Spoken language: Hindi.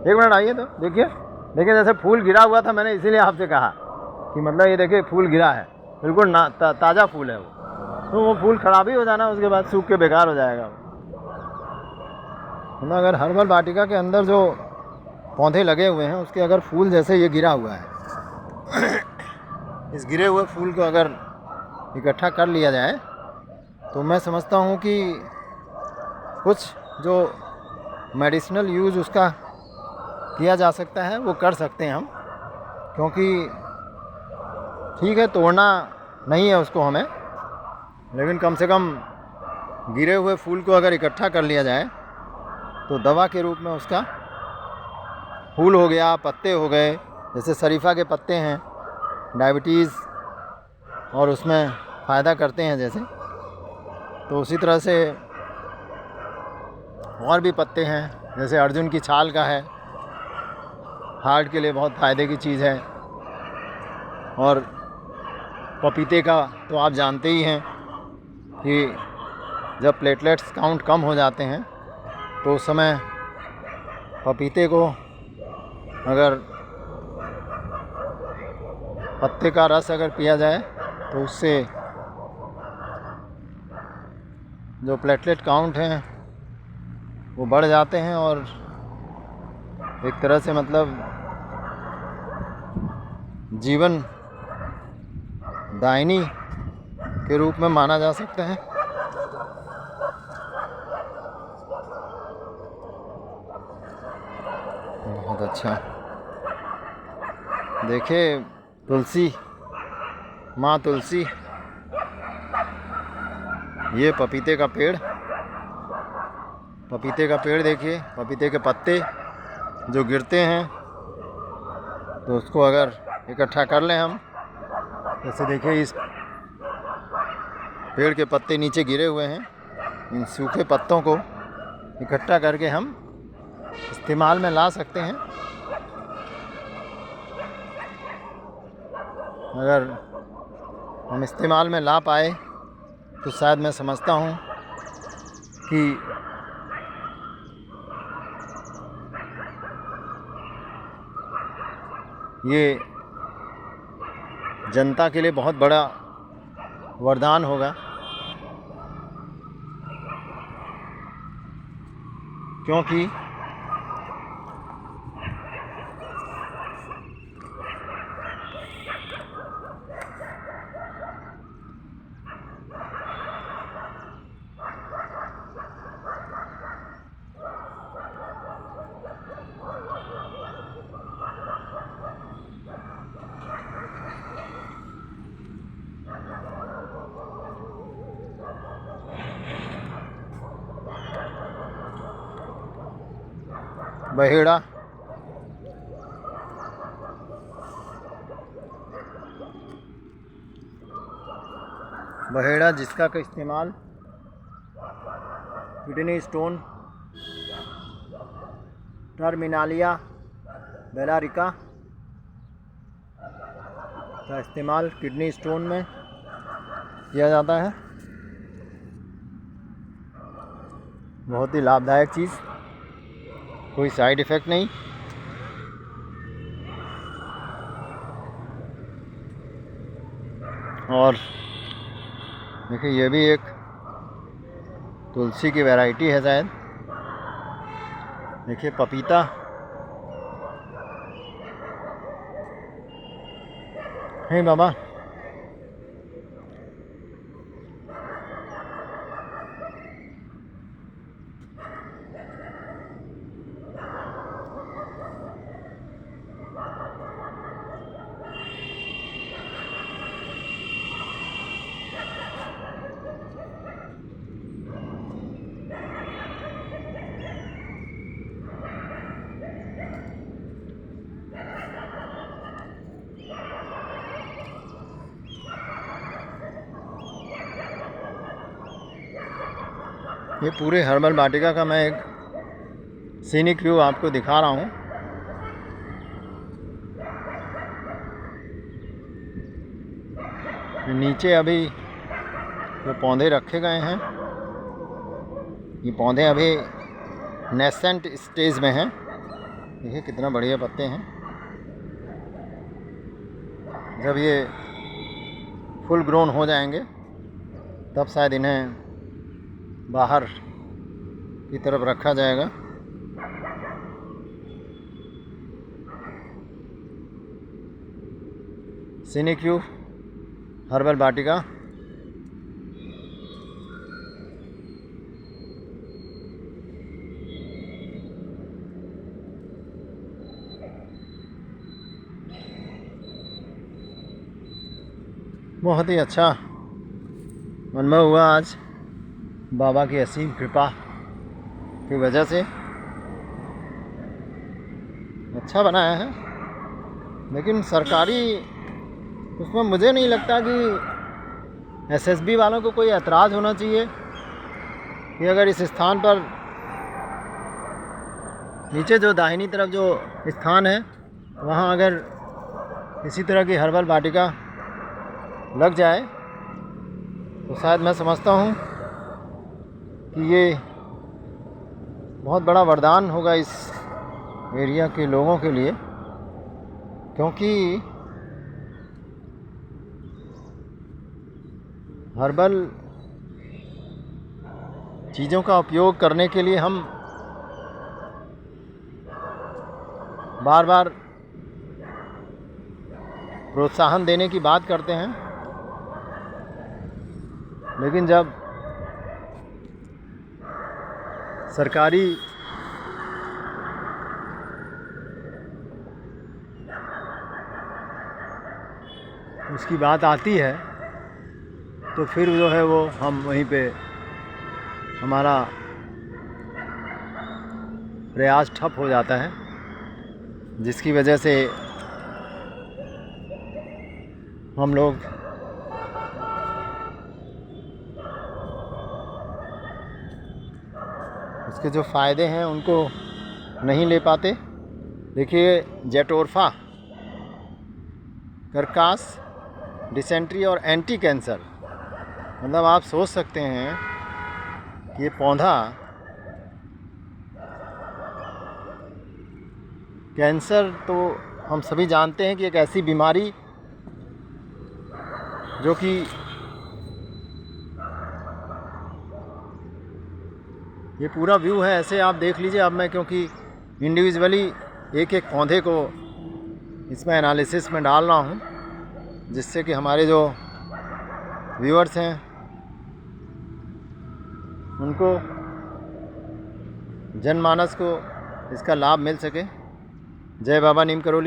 एक मिनट आइए तो देखिए, देखिए जैसे फूल गिरा हुआ था, मैंने इसीलिए आपसे कहा कि मतलब ये देखिए फूल गिरा है, बिल्कुल ना ताज़ा फूल है वो, तो वो फूल खराब ही हो जाना, उसके बाद सूख के बेकार हो जाएगा। मतलब अगर हर्बल वाटिका के अंदर जो पौधे लगे हुए हैं उसके अगर फूल जैसे ये गिरा हुआ है, इस गिरे हुए फूल को अगर इकट्ठा कर लिया जाए तो मैं समझता हूँ कि कुछ जो मेडिसिनल यूज़ उसका किया जा सकता है वो कर सकते हैं हम। क्योंकि ठीक है, तोड़ना नहीं है उसको हमें, लेकिन कम से कम गिरे हुए फूल को अगर इकट्ठा कर लिया जाए तो दवा के रूप में उसका फूल हो गया, पत्ते हो गए, जैसे शरीफा के पत्ते हैं डायबिटीज़ और उसमें फ़ायदा करते हैं जैसे, तो उसी तरह से और भी पत्ते हैं, जैसे अर्जुन की छाल का है, हार्ट के लिए बहुत फ़ायदे की चीज़ है। और पपीते का तो आप जानते ही हैं कि जब प्लेटलेट्स काउंट कम हो जाते हैं तो उस समय पपीते को अगर पत्ते का रस अगर पिया जाए तो उससे जो प्लेटलेट काउंट हैं वो बढ़ जाते हैं और एक तरह से मतलब जीवन दायिनी के रूप में माना जा सकता है। बहुत अच्छा। देखिए तुलसी, माँ तुलसी, ये पपीते का पेड़, पपीते का पेड़ देखिए, पपीते के पत्ते जो गिरते हैं तो उसको अगर इकट्ठा कर लें हम, जैसे देखिए इस पेड़ के पत्ते नीचे गिरे हुए हैं, इन सूखे पत्तों को इकट्ठा करके हम इस्तेमाल में ला सकते हैं। अगर हम इस्तेमाल में ला पाए तो शायद मैं समझता हूँ कि ये जनता के लिए बहुत बड़ा वरदान होगा। क्योंकि बहेड़ा, बहेड़ा जिसका का इस्तेमाल किडनी स्टोन, टर्मिनालिया बेलारिका का इस्तेमाल किडनी स्टोन में किया जाता है। बहुत ही लाभदायक चीज़, कोई साइड इफ़ेक्ट नहीं। और देखिए ये भी एक तुलसी की वैरायटी है शायद। देखिए पपीता, हे बाबा, ये पूरे हर्बल वाटिका का मैं एक सीनिक व्यू आपको दिखा रहा हूँ। नीचे अभी जो पौधे रखे गए हैं, ये पौधे अभी नेसेंट स्टेज में हैं, देखिए कितना बढ़िया पत्ते हैं। जब ये फुल ग्रोन हो जाएंगे तब शायद इन्हें बाहर की तरफ रखा जाएगा। सिनिक्यू हर्बल वाटिका। बहुत ही अच्छा अनुभव हुआ आज बाबा की असीम कृपा की वजह से। अच्छा बनाया है, लेकिन सरकारी उसमें मुझे नहीं लगता कि एसएसबी वालों को कोई ऐतराज़ होना चाहिए कि अगर इस स्थान पर नीचे जो दाहिनी तरफ जो स्थान है वहाँ अगर इसी तरह की हर्बल वाटिका लग जाए तो शायद मैं समझता हूँ कि ये बहुत बड़ा वरदान होगा इस एरिया के लोगों के लिए, क्योंकि हर्बल चीज़ों का उपयोग करने के लिए हम बार बार प्रोत्साहन देने की बात करते हैं, लेकिन जब सरकारी उसकी बात आती है तो फिर जो है वो हम वहीं पे हमारा प्रयास ठप हो जाता है, जिसकी वजह से हम लोग उसके जो फ़ायदे हैं उनको नहीं ले पाते। देखिए जेटोरफा करकास, डिसेंट्री और एंटी कैंसर, मतलब आप सोच सकते हैं कि ये पौधा कैंसर तो हम सभी जानते हैं कि एक ऐसी बीमारी जो कि ये पूरा व्यू है ऐसे आप देख लीजिए। अब मैं क्योंकि इंडिविजुअली एक एक पौधे को इसमें एनालिसिस में डाल रहा हूँ, जिससे कि हमारे जो व्यूअर्स हैं उनको, जनमानस को इसका लाभ मिल सके। जय बाबा नीम करोली।